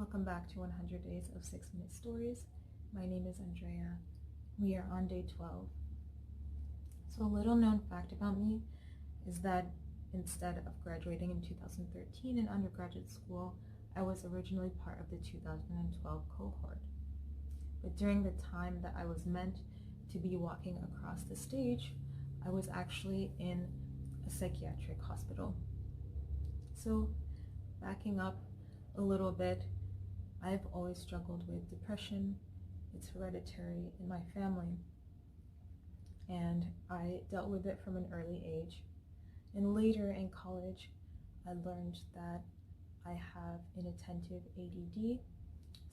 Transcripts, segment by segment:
Welcome back to 100 Days of 6-Minute Stories. My name is Andrea. We are on day 12. So a little known fact about me is that instead of graduating in 2013 in undergraduate school, I was originally part of the 2012 cohort. But during the time that I was meant to be walking across the stage, I was actually in a psychiatric hospital. So backing up a little bit, I've always struggled with depression. It's hereditary in my family, and I dealt with it from an early age. And later in college, I learned that I have inattentive ADD.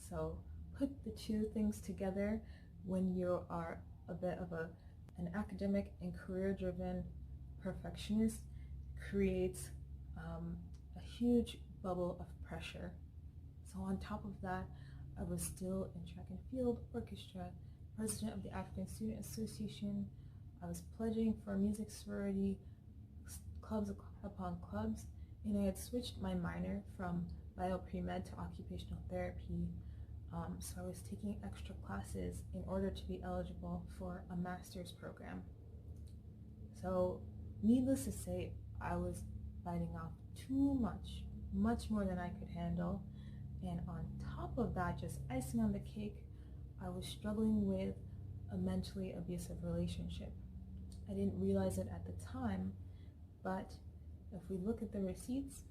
So put the two things together when you are a bit of an academic and career-driven perfectionist, creates a huge bubble of pressure. So on top of that, I was still in track and field, orchestra, president of the African Student Association. I was pledging for music sorority, clubs upon clubs, and I had switched my minor from bio-pre-med to occupational therapy. So I was taking extra classes in order to be eligible for a master's program. So needless to say, I was biting off too much more than I could handle. And on top of that, just icing on the cake, I was struggling with a mentally abusive relationship. I didn't realize it at the time, but if we look at the receipts,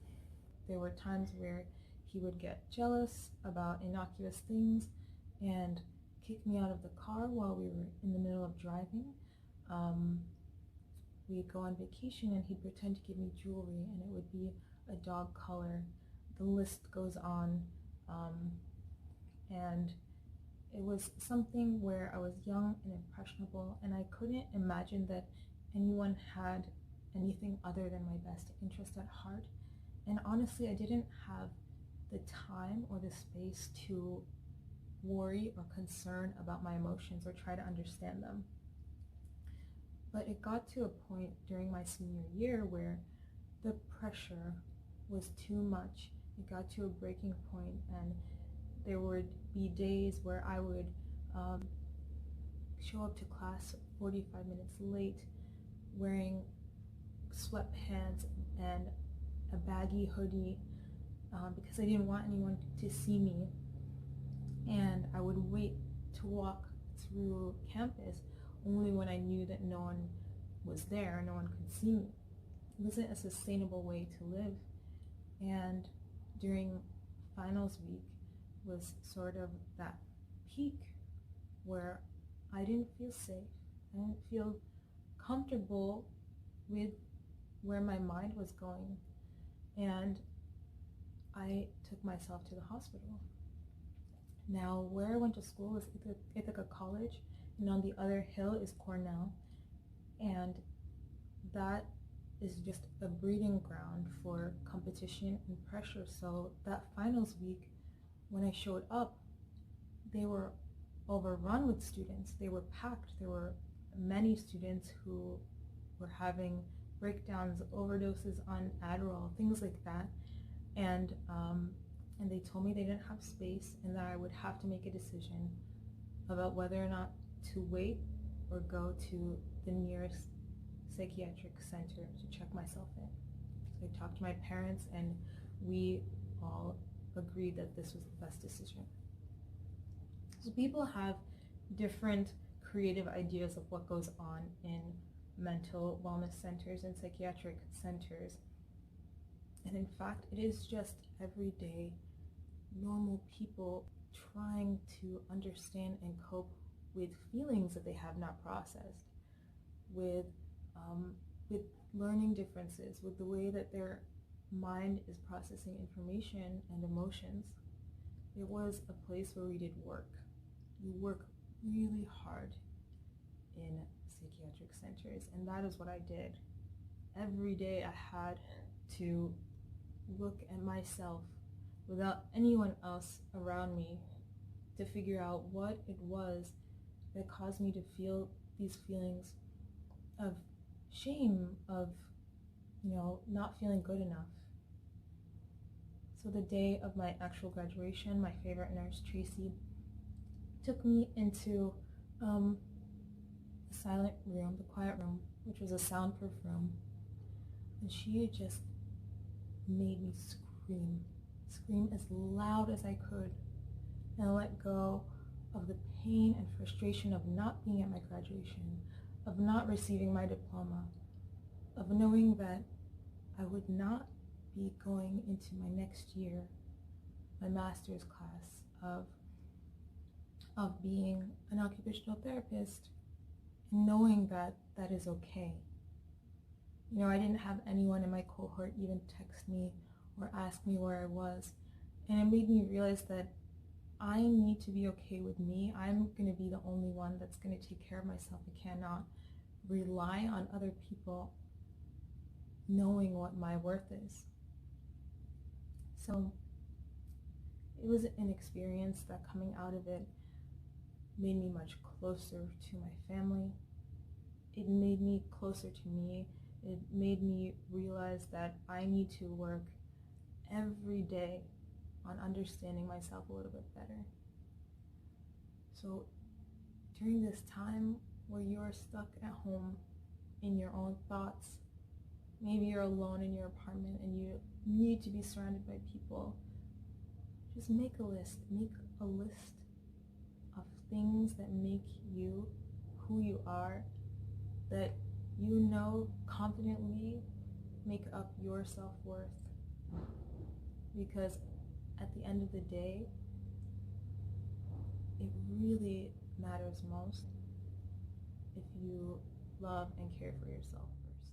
there were times where he would get jealous about innocuous things and kick me out of the car while we were in the middle of driving. We'd go on vacation and he'd pretend to give me jewelry, and it would be a dog collar. The list goes on. And it was something where I was young and impressionable, and I couldn't imagine that anyone had anything other than my best interest at heart. And honestly, I didn't have the time or the space to worry or concern about my emotions or try to understand them. But it got to a point during my senior year where the pressure was too much. It got to a breaking point, and there would be days where I would show up to class 45 minutes late, wearing sweatpants and a baggy hoodie because I didn't want anyone to see me. And I would wait to walk through campus only when I knew that no one was there, no one could see me. It wasn't a sustainable way to live. And during finals week was sort of that peak where I didn't feel safe. I didn't feel comfortable with where my mind was going. And I took myself to the hospital. Now, where I went to school was Ithaca College, and on the other hill is Cornell. And that is just a breeding ground for competition and pressure. So that finals week, when I showed up, they were overrun with students. They were packed. There were many students who were having breakdowns, overdoses on Adderall, things like that. And they told me they didn't have space and that I would have to make a decision about whether or not to wait or go to the nearest psychiatric center to check myself in. So I talked to my parents, and we all agreed that this was the best decision. So people have different creative ideas of what goes on in mental wellness centers and psychiatric centers. And in fact, it is just everyday, normal people trying to understand and cope with feelings that they have not processed, with learning differences, with the way that their mind is processing information and emotions. It was a place where we did work. You work really hard in psychiatric centers, and that is what I did. Every day I had to look at myself without anyone else around me to figure out what it was that caused me to feel these feelings of shame, of not feeling good enough. So the day of my actual graduation, my favorite nurse, Tracy, took me into the silent room, the quiet room, which was a soundproof room, and she just made me scream as loud as I could, and let go of the pain and frustration of not being at my graduation, of not receiving my diploma, of knowing that I would not be going into my next year, my master's class, of being an occupational therapist, and knowing that that is okay. You know, I didn't have anyone in my cohort even text me or ask me where I was, and it made me realize that I need to be okay with me. I'm going to be the only one that's going to take care of myself. I cannot rely on other people knowing what my worth is. So it was an experience that, coming out of it, made me much closer to my family. It made me closer to me. It made me realize that I need to work every day on understanding myself a little bit better. So during this time where you're stuck at home in your own thoughts, maybe you're alone in your apartment and you need to be surrounded by people, just make a list. Make a list of things that make you who you are, that you know confidently make up your self-worth. Because at the end of the day, it really matters most if you love and care for yourself first.